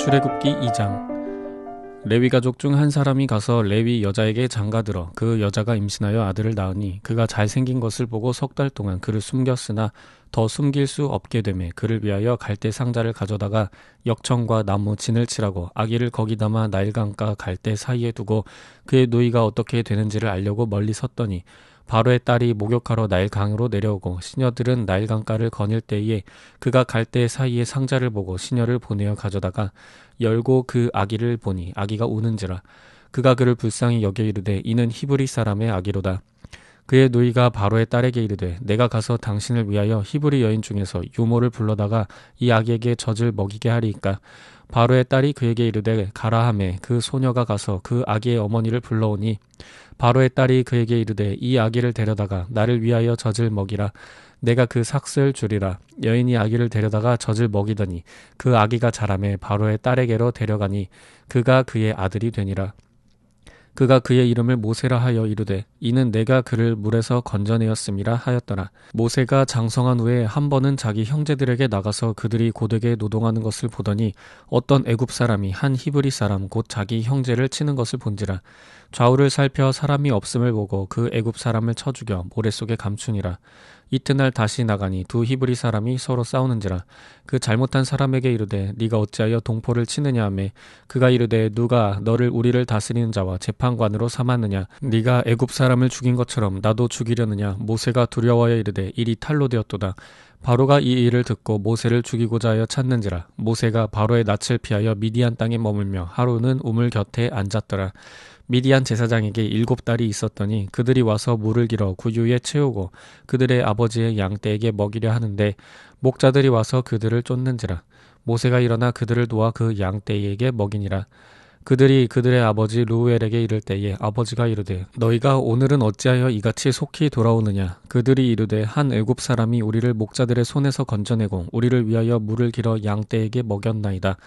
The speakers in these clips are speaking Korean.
출애굽기 2장. 레위 가족 중 한 사람이 가서 레위 여자에게 장가들어 그 여자가 임신하여 아들을 낳으니 그가 잘생긴 것을 보고 석 달 동안 그를 숨겼으나 더 숨길 수 없게 되매 그를 위하여 갈대 상자를 가져다가 역청과 나무 진을 칠하고 아기를 거기 담아 나일강과 갈대 사이에 두고 그의 누이가 어떻게 되는지를 알려고 멀리 섰더니 바로의 딸이 목욕하러 나일강으로 내려오고 시녀들은 나일강가를 거닐 때에 그가 갈대 사이에 상자를 보고 시녀를 보내어 가져다가 열고 그 아기를 보니 아기가 우는지라. 그가 그를 불쌍히 여겨 이르되 이는 히브리 사람의 아기로다. 그의 누이가 바로의 딸에게 이르되 내가 가서 당신을 위하여 히브리 여인 중에서 유모를 불러다가 이 아기에게 젖을 먹이게 하리이까. 바로의 딸이 그에게 이르되 가라 하매 그 소녀가 가서 그 아기의 어머니를 불러오니 바로의 딸이 그에게 이르되 이 아기를 데려다가 나를 위하여 젖을 먹이라. 내가 그 삭슬 주리라. 여인이 아기를 데려다가 젖을 먹이더니 그 아기가 자라매 바로의 딸에게로 데려가니 그가 그의 아들이 되니라. 그가 그의 이름을 모세라 하여 이르되 이는 내가 그를 물에서 건져내었음이라 하였더라. 모세가 장성한 후에 한 번은 자기 형제들에게 나가서 그들이 고되게 노동하는 것을 보더니 어떤 애굽 사람이 한 히브리 사람 곧 자기 형제를 치는 것을 본지라. 좌우를 살펴 사람이 없음을 보고 그 애굽 사람을 쳐 죽여 모래 속에 감추니라. 이튿날 다시 나가니 두 히브리 사람이 서로 싸우는지라. 그 잘못한 사람에게 이르되 네가 어찌하여 동포를 치느냐 하매 그가 이르되 누가 너를 우리를 다스리는 자와 재판관으로 삼았느냐. 네가 애굽 사람을 죽인 것처럼 나도 죽이려느냐. 모세가 두려워하여 이르되 일이 탈로 되었도다. 바로가 이 일을 듣고 모세를 죽이고자 하여 찾는지라. 모세가 바로의 낯을 피하여 미디안 땅에 머물며 하루는 우물 곁에 앉았더라. 미디안 제사장에게 7딸이 있었더니 그들이 와서 물을 길어 구유에 채우고 그들의 아버지의 양떼에게 먹이려 하는데 목자들이 와서 그들을 쫓는지라. 모세가 일어나 그들을 도와 그 양떼에게 먹이니라. 그들이 그들의 아버지 루우엘에게 이를 때에 아버지가 이르되 너희가 오늘은 어찌하여 이같이 속히 돌아오느냐. 그들이 이르되 한 애굽 사람이 우리를 목자들의 손에서 건져내고 우리를 위하여 물을 길어 양떼에게 먹였나이다.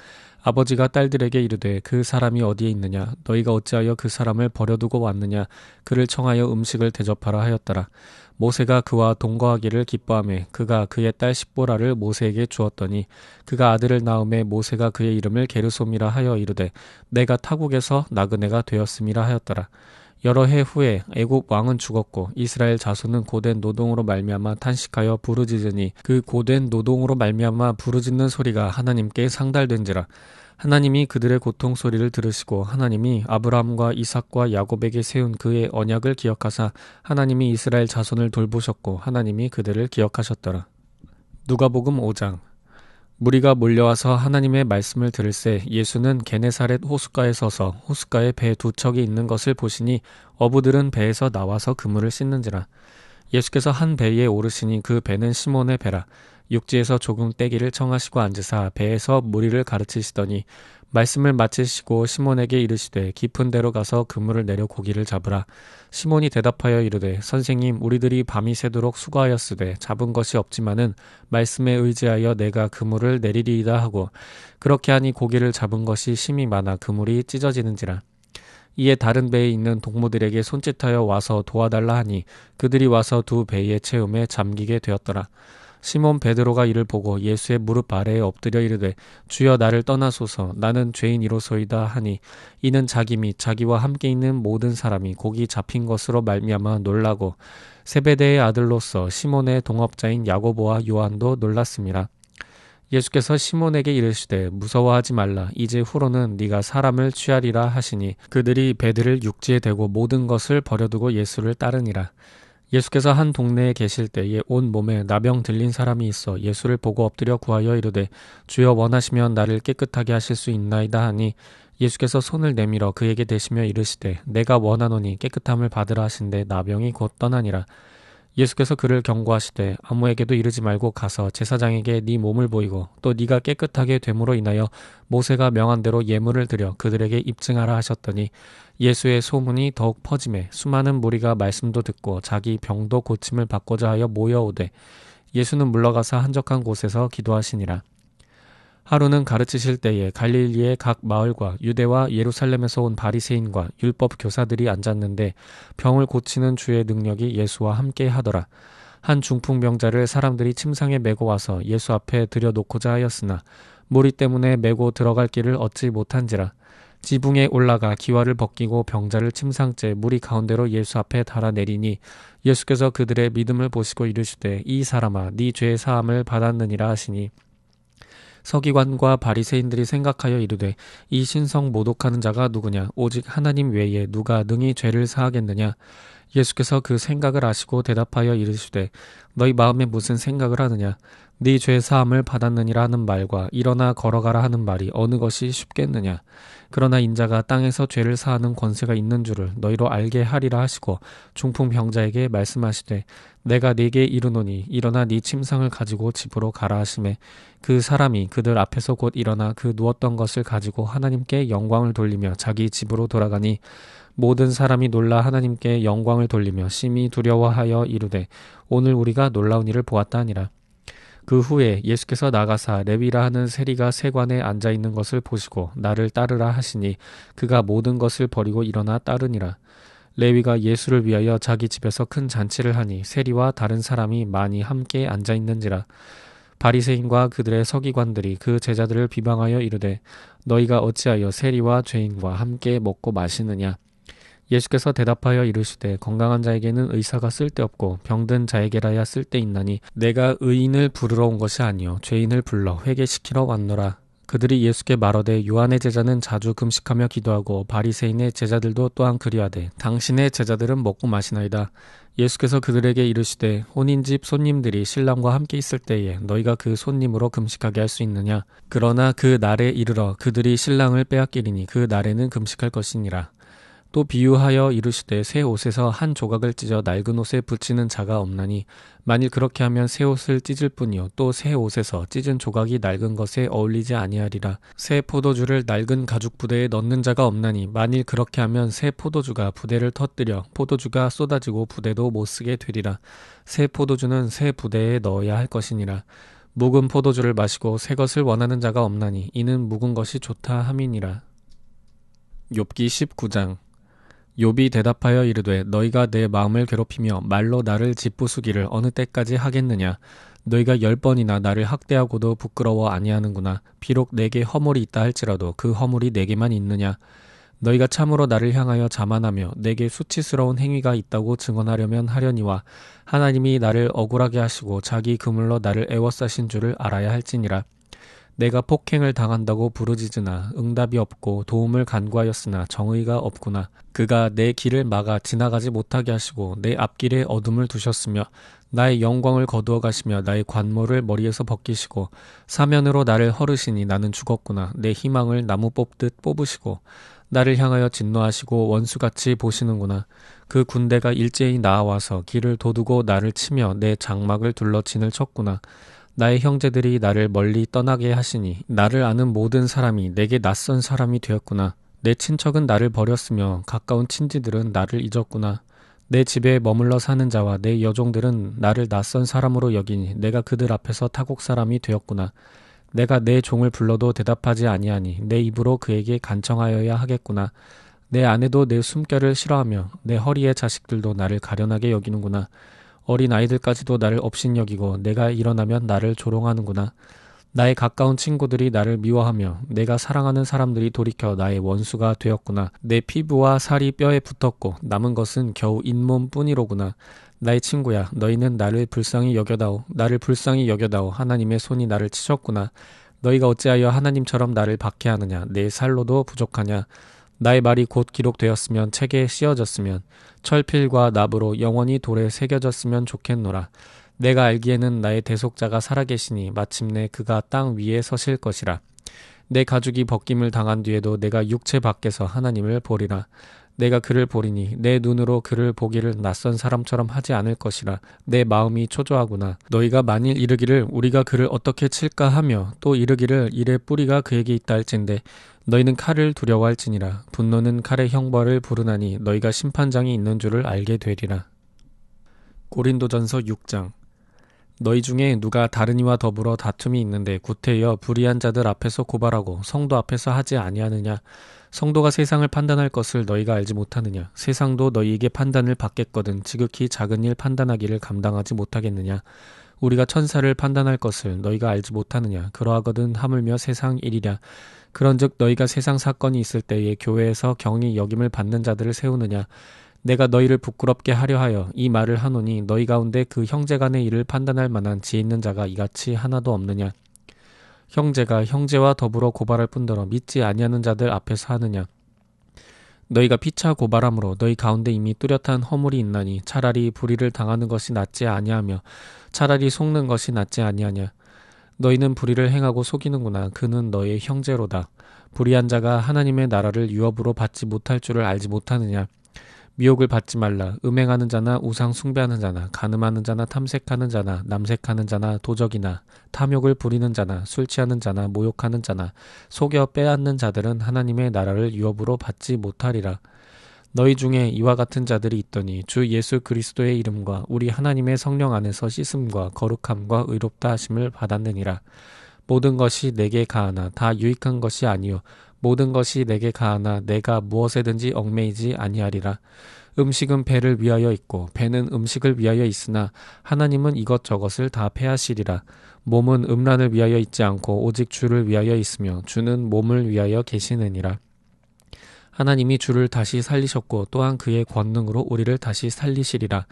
아버지가 딸들에게 이르되 그 사람이 어디에 있느냐. 너희가 어찌하여 그 사람을 버려두고 왔느냐. 그를 청하여 음식을 대접하라 하였더라. 모세가 그와 동거하기를 기뻐하며 그가 그의 딸 십보라를 모세에게 주었더니 그가 아들을 낳음에 모세가 그의 이름을 게르솜이라 하여 이르되 내가 타국에서 나그네가 되었음이라 하였더라. 여러 해 후에 애굽 왕은 죽었고 이스라엘 자손은 고된 노동으로 말미암아 탄식하여 부르짖으니 그 고된 노동으로 말미암아 부르짖는 소리가 하나님께 상달된지라. 하나님이 그들의 고통 소리를 들으시고 하나님이 아브라함과 이삭과 야곱에게 세운 그의 언약을 기억하사 하나님이 이스라엘 자손을 돌보셨고 하나님이 그들을 기억하셨더라. 누가복음 5장. 무리가 몰려와서 하나님의 말씀을 들을새 예수는 게네사렛 호숫가에 서서 호숫가에 배 두 척이 있는 것을 보시니 어부들은 배에서 나와서 그물을 씻는지라. 예수께서 한 배에 오르시니 그 배는 시몬의 배라. 육지에서 조금 떼기를 청하시고 앉으사 배에서 무리를 가르치시더니 말씀을 마치시고 시몬에게 이르시되 깊은 데로 가서 그물을 내려 고기를 잡으라. 시몬이 대답하여 이르되 선생님 우리들이 밤이 새도록 수고하였으되 잡은 것이 없지만은 말씀에 의지하여 내가 그물을 내리리이다 하고 그렇게 하니 고기를 잡은 것이 심히 많아 그물이 찢어지는지라. 이에 다른 배에 있는 동무들에게 손짓하여 와서 도와달라 하니 그들이 와서 두 배의 채움에 잠기게 되었더라. 시몬 베드로가 이를 보고 예수의 무릎 아래에 엎드려 이르되 주여 나를 떠나소서 나는 죄인이로소이다 하니 이는 자기 및 자기와 함께 있는 모든 사람이 고기 잡힌 것으로 말미암아 놀라고 세베대의 아들로서 시몬의 동업자인 야고보와 요한도 놀랐습니다. 예수께서 시몬에게 이르시되 무서워하지 말라. 이제 후로는 네가 사람을 취하리라 하시니 그들이 배들을 육지에 대고 모든 것을 버려두고 예수를 따르니라. 예수께서 한 동네에 계실 때에 온 몸에 나병 들린 사람이 있어 예수를 보고 엎드려 구하여 이르되 주여 원하시면 나를 깨끗하게 하실 수 있나이다 하니 예수께서 손을 내밀어 그에게 대시며 이르시되 내가 원하노니 깨끗함을 받으라 하신대 나병이 곧 떠나니라. 예수께서 그를 경고하시되 아무에게도 이르지 말고 가서 제사장에게 네 몸을 보이고 또 네가 깨끗하게 됨으로 인하여 모세가 명한 대로 예물을 드려 그들에게 입증하라 하셨더니 예수의 소문이 더욱 퍼지매 수많은 무리가 말씀도 듣고 자기 병도 고침을 받고자 하여 모여오되 예수는 물러가서 한적한 곳에서 기도하시니라. 하루는 가르치실 때에 갈릴리의 각 마을과 유대와 예루살렘에서 온 바리새인과 율법 교사들이 앉았는데 병을 고치는 주의 능력이 예수와 함께 하더라. 한 중풍병자를 사람들이 침상에 메고 와서 예수 앞에 들여놓고자 하였으나 무리 때문에 메고 들어갈 길을 얻지 못한지라. 지붕에 올라가 기와를 벗기고 병자를 침상째 무리 가운데로 예수 앞에 달아내리니 예수께서 그들의 믿음을 보시고 이르시되 이 사람아 네 죄 사함을 받았느니라 하시니 서기관과 바리새인들이 생각하여 이르되 이 신성 모독하는 자가 누구냐 오직 하나님 외에 누가 능히 죄를 사하겠느냐. 예수께서 그 생각을 아시고 대답하여 이르시되 너희 마음에 무슨 생각을 하느냐. 네 죄 사함을 받았느니라 하는 말과 일어나 걸어가라 하는 말이 어느 것이 쉽겠느냐. 그러나 인자가 땅에서 죄를 사하는 권세가 있는 줄을 너희로 알게 하리라 하시고 중풍병자에게 말씀하시되 내가 네게 이르노니 일어나 네 침상을 가지고 집으로 가라 하시매 그 사람이 그들 앞에서 곧 일어나 그 누웠던 것을 가지고 하나님께 영광을 돌리며 자기 집으로 돌아가니 모든 사람이 놀라 하나님께 영광을 돌리며 심히 두려워하여 이르되 오늘 우리가 놀라운 일을 보았다 하니라. 그 후에 예수께서 나가사 레위라 하는 세리가 세관에 앉아 있는 것을 보시고 나를 따르라 하시니 그가 모든 것을 버리고 일어나 따르니라. 레위가 예수를 위하여 자기 집에서 큰 잔치를 하니 세리와 다른 사람이 많이 함께 앉아 있는지라. 바리새인과 그들의 서기관들이 그 제자들을 비방하여 이르되 너희가 어찌하여 세리와 죄인과 함께 먹고 마시느냐. 예수께서 대답하여 이르시되 건강한 자에게는 의사가 쓸데없고 병든 자에게라야 쓸데있나니 내가 의인을 부르러 온 것이 아니요 죄인을 불러 회개시키러 왔노라. 그들이 예수께 말하되 요한의 제자는 자주 금식하며 기도하고 바리새인의 제자들도 또한 그리하되 당신의 제자들은 먹고 마시나이다. 예수께서 그들에게 이르시되 혼인집 손님들이 신랑과 함께 있을 때에 너희가 그 손님으로 금식하게 할 수 있느냐. 그러나 그 날에 이르러 그들이 신랑을 빼앗기리니 그 날에는 금식할 것이니라. 또 비유하여 이르시되 새 옷에서 한 조각을 찢어 낡은 옷에 붙이는 자가 없나니 만일 그렇게 하면 새 옷을 찢을 뿐이요 또 새 옷에서 찢은 조각이 낡은 것에 어울리지 아니하리라. 새 포도주를 낡은 가죽 부대에 넣는 자가 없나니 만일 그렇게 하면 새 포도주가 부대를 터뜨려 포도주가 쏟아지고 부대도 못쓰게 되리라. 새 포도주는 새 부대에 넣어야 할 것이니라. 묵은 포도주를 마시고 새 것을 원하는 자가 없나니 이는 묵은 것이 좋다 함이니라. 욥기 19장. 욥이 대답하여 이르되 너희가 내 마음을 괴롭히며 말로 나를 짓부수기를 어느 때까지 하겠느냐. 너희가 10번이나 나를 학대하고도 부끄러워 아니하는구나. 비록 내게 허물이 있다 할지라도 그 허물이 내게만 있느냐. 너희가 참으로 나를 향하여 자만하며 내게 수치스러운 행위가 있다고 증언하려면 하려니와 하나님이 나를 억울하게 하시고 자기 그물로 나를 애워싸신 줄을 알아야 할지니라. 내가 폭행을 당한다고 부르짖으나 응답이 없고 도움을 간구하였으나 정의가 없구나. 그가 내 길을 막아 지나가지 못하게 하시고 내 앞길에 어둠을 두셨으며 나의 영광을 거두어 가시며 나의 관모를 머리에서 벗기시고 사면으로 나를 헐으시니 나는 죽었구나. 내 희망을 나무 뽑듯 뽑으시고 나를 향하여 진노하시고 원수같이 보시는구나. 그 군대가 일제히 나와서 길을 도두고 나를 치며 내 장막을 둘러 진을 쳤구나. 나의 형제들이 나를 멀리 떠나게 하시니 나를 아는 모든 사람이 내게 낯선 사람이 되었구나. 내 친척은 나를 버렸으며 가까운 친지들은 나를 잊었구나. 내 집에 머물러 사는 자와 내 여종들은 나를 낯선 사람으로 여기니 내가 그들 앞에서 타국 사람이 되었구나. 내가 내 종을 불러도 대답하지 아니하니 내 입으로 그에게 간청하여야 하겠구나. 내 아내도 내 숨결을 싫어하며 내 허리의 자식들도 나를 가련하게 여기는구나. 어린 아이들까지도 나를 업신여기고 내가 일어나면 나를 조롱하는구나. 나의 가까운 친구들이 나를 미워하며 내가 사랑하는 사람들이 돌이켜 나의 원수가 되었구나. 내 피부와 살이 뼈에 붙었고 남은 것은 겨우 잇몸뿐이로구나. 나의 친구야, 너희는 나를 불쌍히 여겨다오. 나를 불쌍히 여겨다오. 하나님의 손이 나를 치셨구나. 너희가 어찌하여 하나님처럼 나를 박해하느냐. 내 살로도 부족하냐. 나의 말이 곧 기록되었으면 책에 씌어졌으면 철필과 납으로 영원히 돌에 새겨졌으면 좋겠노라. 내가 알기에는 나의 대속자가 살아계시니 마침내 그가 땅 위에 서실 것이라. 내 가죽이 벗김을 당한 뒤에도 내가 육체 밖에서 하나님을 보리라. 내가 그를 보리니 내 눈으로 그를 보기를 낯선 사람처럼 하지 않을 것이라. 내 마음이 초조하구나. 너희가 만일 이르기를 우리가 그를 어떻게 칠까 하며 또 이르기를 이래 뿌리가 그에게 있다 할진대 너희는 칼을 두려워할지니라. 분노는 칼의 형벌을 부르나니 너희가 심판장이 있는 줄을 알게 되리라. 고린도전서 6장. 너희 중에 누가 다른 이와 더불어 다툼이 있는데 구태여 불의한 자들 앞에서 고발하고 성도 앞에서 하지 아니하느냐. 성도가 세상을 판단할 것을 너희가 알지 못하느냐. 세상도 너희에게 판단을 받겠거든 지극히 작은 일 판단하기를 감당하지 못하겠느냐. 우리가 천사를 판단할 것을 너희가 알지 못하느냐? 그러하거든 하물며 세상 일이랴. 그런즉 너희가 세상 사건이 있을 때에 교회에서 경히 여김을 받는 자들을 세우느냐? 내가 너희를 부끄럽게 하려 하여 이 말을 하노니 너희 가운데 그 형제 간의 일을 판단할 만한 지혜 있는 자가 이같이 하나도 없느냐? 형제가 형제와 더불어 고발할 뿐더러 믿지 아니하는 자들 앞에서 하느냐? 너희가 피차 고발함으로 너희 가운데 이미 뚜렷한 허물이 있나니 차라리 불의를 당하는 것이 낫지 아니하며 차라리 속는 것이 낫지 아니하냐? 너희는 불의를 행하고 속이는구나. 그는 너희의 형제로다. 불의한 자가 하나님의 나라를 유업으로 받지 못할 줄을 알지 못하느냐? 미혹을 받지 말라. 음행하는 자나 우상 숭배하는 자나 간음하는 자나 탐색하는 자나 남색하는 자나 도적이나 탐욕을 부리는 자나 술 취하는 자나 모욕하는 자나 속여 빼앗는 자들은 하나님의 나라를 유업으로 받지 못하리라. 너희 중에 이와 같은 자들이 있더니 주 예수 그리스도의 이름과 우리 하나님의 성령 안에서 씻음과 거룩함과 의롭다 하심을 받았느니라. 모든 것이 내게 가하나 다 유익한 것이 아니요 모든 것이 내게 가하나 내가 무엇에든지 얽매이지 아니하리라. 음식은 배를 위하여 있고 배는 음식을 위하여 있으나 하나님은 이것저것을 다 패하시리라. 몸은 음란을 위하여 있지 않고 오직 주를 위하여 있으며 주는 몸을 위하여 계시느니라. 하나님이 주를 다시 살리셨고 또한 그의 권능으로 우리를 다시 살리시리라.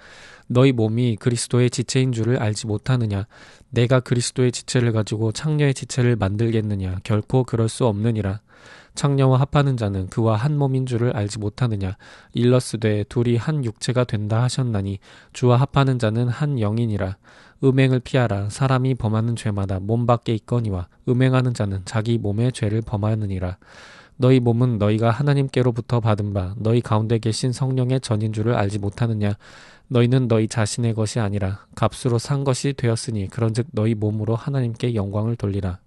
너희 몸이 그리스도의 지체인 줄을 알지 못하느냐? 내가 그리스도의 지체를 가지고 창녀의 지체를 만들겠느냐? 결코 그럴 수 없느니라. 창녀와 합하는 자는 그와 한 몸인 줄을 알지 못하느냐? 일러스되 둘이 한 육체가 된다 하셨나니 주와 합하는 자는 한 영이니라. 음행을 피하라. 사람이 범하는 죄마다 몸 밖에 있거니와 음행하는 자는 자기 몸의 죄를 범하느니라. 너희 몸은 너희가 하나님께로부터 받은 바 너희 가운데 계신 성령의 전인 줄을 알지 못하느냐? 너희는 너희 자신의 것이 아니라 값으로 산 것이 되었으니 그런즉 너희 몸으로 하나님께 영광을 돌리라.